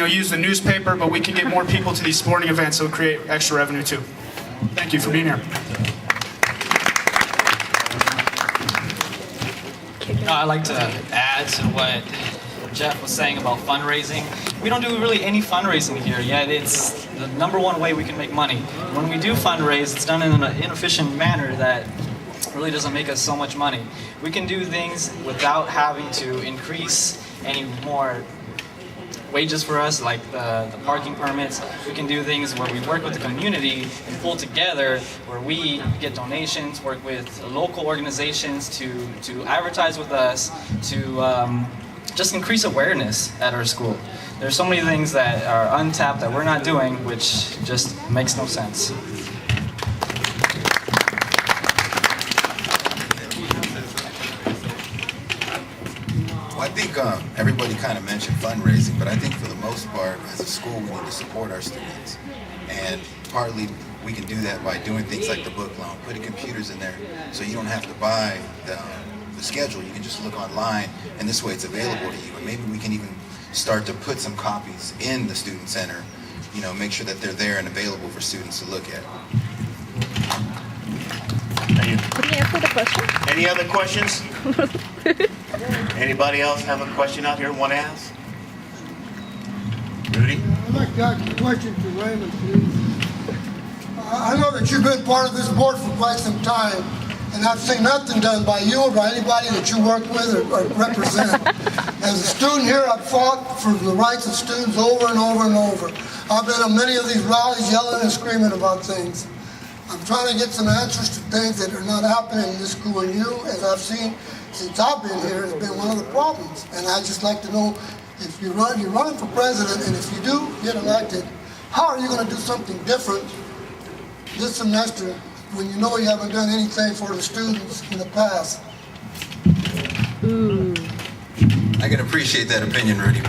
use the newspaper, but we can get more people to these sporting events, so it'll create extra revenue too. Thank you for being here. I'd like to add to what Jeff was saying about fundraising. We don't do really any fundraising here, yet it's the #1 way we can make money. When we do fundraise, it's done in an inefficient manner that really doesn't make us so much money. We can do things without having to increase any more wages for us, like the parking permits. We can do things where we work with the community and pull together, where we get donations, work with local organizations to advertise with us, to just increase awareness at our school. There's so many things that are untapped that we're not doing, which just makes no sense. Well, I think everybody kind of mentioned fundraising, but I think for the most part, as a school, we need to support our students. And partly we can do that by doing things like the book loan, putting computers in there so you don't have to buy the schedule. You can just look online, and this way it's available to you. And maybe we can even start to put some copies in the student center, make sure that they're there and available for students to look at. Thank you. Did he answer the question? Any other questions? Anybody else have a question out here want to ask? Rudy? I'd like to ask a question to Raymond, please. I know that you've been part of this board for quite some time, and I've seen nothing done by you or by anybody that you work with or represent. As a student here, I've fought for the rights of students over and over and over. I've been at many of these rallies yelling and screaming about things. I'm trying to get some answers to things that are not happening in this school, and you, as I've seen since I've been here, has been one of the problems. And I'd just like to know, if you're running for president, and if you do get elected, how are you going to do something different this semester when you know you haven't done anything for the students in the past? I can appreciate that opinion, Rudy.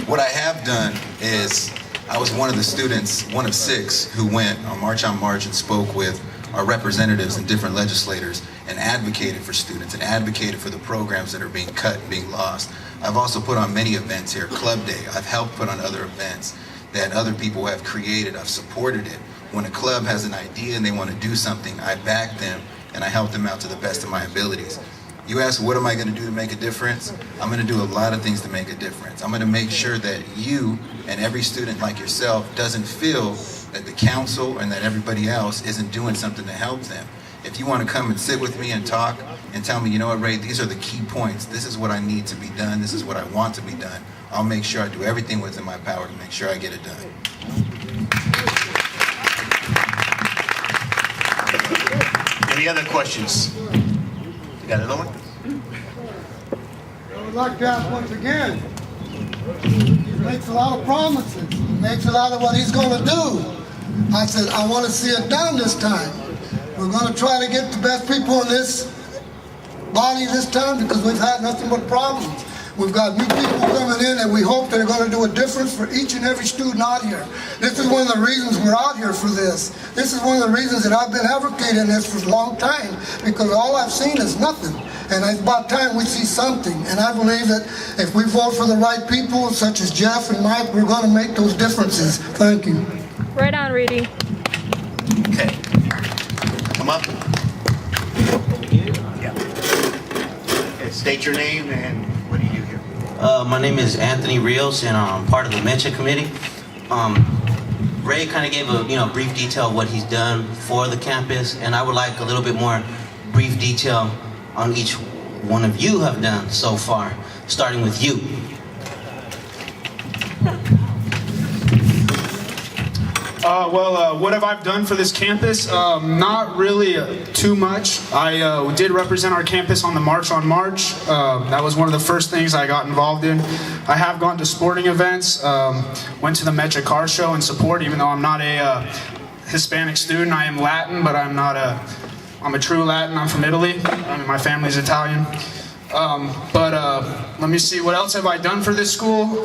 What I have done is I was one of the students, one of 6, who went on March on March and spoke with our representatives and different legislators and advocated for students and advocated for the programs that are being cut and being lost. I've also put on many events here, Club Day. I've helped put on other events that other people have created. I've supported it. When a club has an idea and they want to do something, I back them and I help them out to the best of my abilities. You ask, what am I going to do to make a difference? I'm going to do a lot of things to make a difference. I'm going to make sure that you and every student like yourself doesn't feel that the council and that everybody else isn't doing something to help them. If you want to come and sit with me and talk and tell me, you know what, Ray, these are the key points. This is what I need to be done. This is what I want to be done. I'll make sure I do everything within my power to make sure I get it done. Any other questions? You got another one? I would like to ask once again. He makes a lot of promises. He makes a lot of what he's going to do. I said, I want to see it done this time. We're going to try to get the best people in this body this time because we've had nothing but problems. We've got new people coming in and we hope they're going to do a difference for each and every student out here. This is one of the reasons we're out here for this. This is one of the reasons that I've been advocating this for a long time, because all I've seen is nothing. And it's about time we see something. And I believe that if we vote for the right people, such as Jeff and Mike, we're going to make those differences. Thank you. Right on, Rudy. Okay. Come up. Yeah. Okay, state your name and what do you do here? My name is Anthony Rios, and I'm part of the Mention Committee. Ray kind of gave a brief detail of what he's done for the campus, and I would like a little bit more brief detail on each one of you have done so far, starting with you. What have I done for this campus? Not really too much. I did represent our campus on the March on March. That was one of the first things I got involved in. I have gone to sporting events, went to the Mecha Car Show in support, even though I'm not a Hispanic student. I am Latin, but I'm a true Latin. I'm from Italy. My family's Italian. Let me see, what else have I done for this school?